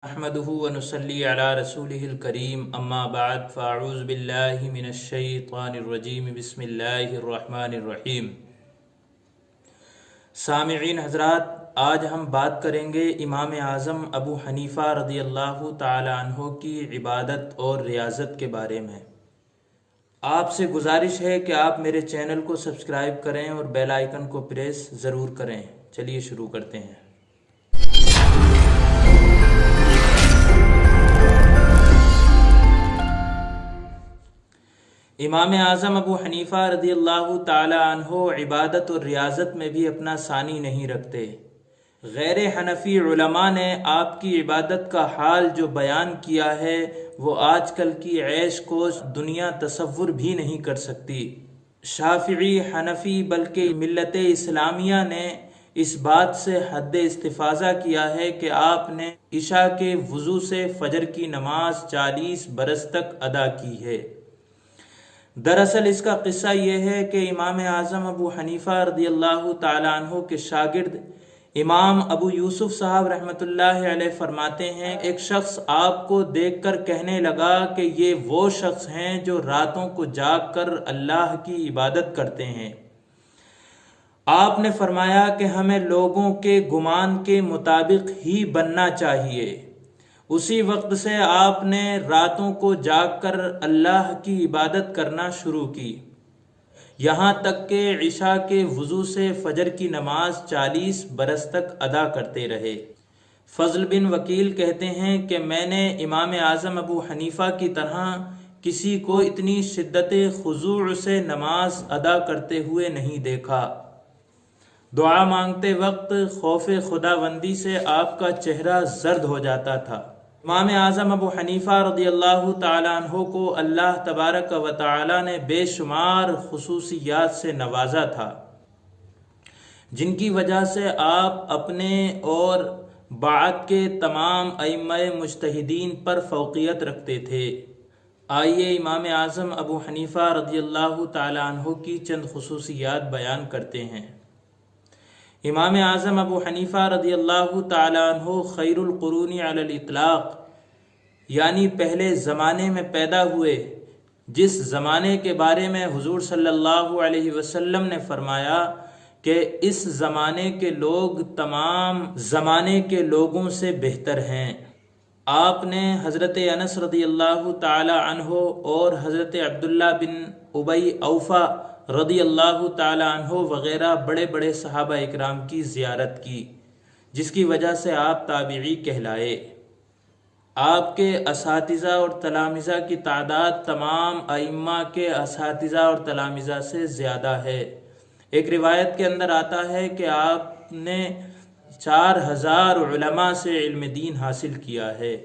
احمدہ ونصلی علی رسولہ الکریم اما بعد فاعوذ باللہ من الشیطان الرجیم بسم اللہ الرحمن الرحیم۔ سامعین حضرات، آج ہم بات کریں گے امام اعظم ابو حنیفہ رضی اللہ تعالی عنہ کی عبادت اور ریاضت کے بارے میں۔ آپ سے گزارش ہے کہ آپ میرے چینل کو سبسکرائب کریں اور بیل آئیکن کو پریس ضرور کریں۔ چلیے شروع کرتے ہیں۔ امام اعظم ابو حنیفہ رضی اللہ تعالی عنہ عبادت اور ریاضت میں بھی اپنا ثانی نہیں رکھتے۔ غیر حنفی علماء نے آپ کی عبادت کا حال جو بیان کیا ہے وہ آج کل کی عیش کو دنیا تصور بھی نہیں کر سکتی۔ شافعی، حنفی بلکہ ملت اسلامیہ نے اس بات سے حد استفاضہ کیا ہے کہ آپ نے عشاء کے وضو سے فجر کی نماز 40 برس تک ادا کی ہے۔ دراصل اس کا قصہ یہ ہے کہ امام اعظم ابو حنیفہ رضی اللہ تعالی عنہ کے شاگرد امام ابو یوسف صاحب رحمۃ اللہ علیہ فرماتے ہیں، ایک شخص آپ کو دیکھ کر کہنے لگا کہ یہ وہ شخص ہیں جو راتوں کو جاگ کر اللہ کی عبادت کرتے ہیں۔ آپ نے فرمایا کہ ہمیں لوگوں کے گمان کے مطابق ہی بننا چاہیے۔ اسی وقت سے آپ نے راتوں کو جاگ کر اللہ کی عبادت کرنا شروع کی، یہاں تک کہ عشاء کے وضو سے فجر کی نماز 40 برس تک ادا کرتے رہے۔ فضل بن وکیل کہتے ہیں کہ میں نے امام اعظم ابو حنیفہ کی طرح کسی کو اتنی شدت خضوع سے نماز ادا کرتے ہوئے نہیں دیکھا۔ دعا مانگتے وقت خوف خداوندی سے آپ کا چہرہ زرد ہو جاتا تھا۔ امام اعظم ابو حنیفہ رضی اللہ تعالی عنہ کو اللہ تبارک و تعالی نے بے شمار خصوصیات سے نوازا تھا، جن کی وجہ سے آپ اپنے اور بعد کے تمام ائمہ مجتہدین پر فوقیت رکھتے تھے۔ آئیے امام اعظم ابو حنیفہ رضی اللہ تعالی عنہ کی چند خصوصیات بیان کرتے ہیں۔ امام اعظم ابو حنیفہ رضی اللہ تعالی عنہ خیر القرون علی الاطلاق، یعنی پہلے زمانے میں پیدا ہوئے، جس زمانے کے بارے میں حضور صلی اللہ علیہ وسلم نے فرمایا کہ اس زمانے کے لوگ تمام زمانے کے لوگوں سے بہتر ہیں۔ آپ نے حضرت انس رضی اللہ تعالی عنہ اور حضرت عبداللہ بن ابی اوفا رضی اللہ تعالی عنہ وغیرہ بڑے بڑے صحابہ اکرام کی زیارت کی، جس کی وجہ سے آپ تابعی کہلائے۔ آپ کے اساتذہ اور تلامذہ کی تعداد تمام ائمہ کے اساتذہ اور تلامذہ سے زیادہ ہے۔ ایک روایت کے اندر آتا ہے کہ آپ نے 4000 علماء سے علم دین حاصل کیا ہے۔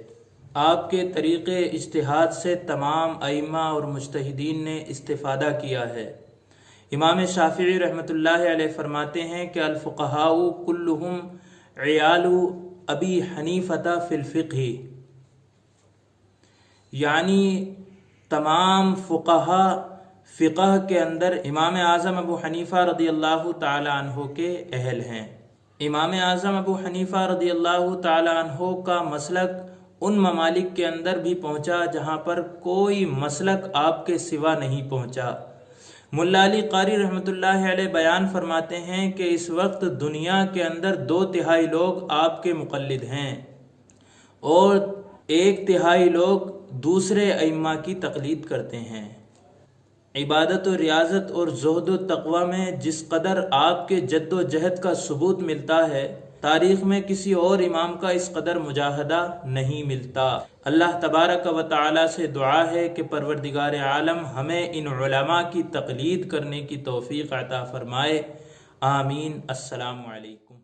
آپ کے طریقے اجتہاد سے تمام ائمہ اور مجتہدین نے استفادہ کیا ہے۔ امام شافعی رحمۃ اللہ علیہ فرماتے ہیں کہ الفقہاء کلہم عیال ابی حنیفہ فی الفقہ، یعنی تمام فقہا فقہ کے اندر امام اعظم ابو حنیفہ رضی اللہ تعالی عنہ کے اہل ہیں۔ امام اعظم ابو حنیفہ رضی اللہ تعالی عنہ کا مسلک ان ممالک کے اندر بھی پہنچا جہاں پر کوئی مسلک آپ کے سوا نہیں پہنچا۔ ملا علی قاری رحمۃ اللہ علیہ بیان فرماتے ہیں کہ اس وقت دنیا کے اندر 2/3 لوگ آپ کے مقلد ہیں اور 1/3 لوگ دوسرے ائمہ کی تقلید کرتے ہیں۔ عبادت و ریاضت اور زہد و تقوی میں جس قدر آپ کے جد و جہد کا ثبوت ملتا ہے، تاریخ میں کسی اور امام کا اس قدر مجاہدہ نہیں ملتا۔ اللہ تبارک و تعالی سے دعا ہے کہ پروردگار عالم ہمیں ان علماء کی تقلید کرنے کی توفیق عطا فرمائے۔ آمین۔ السلام علیکم۔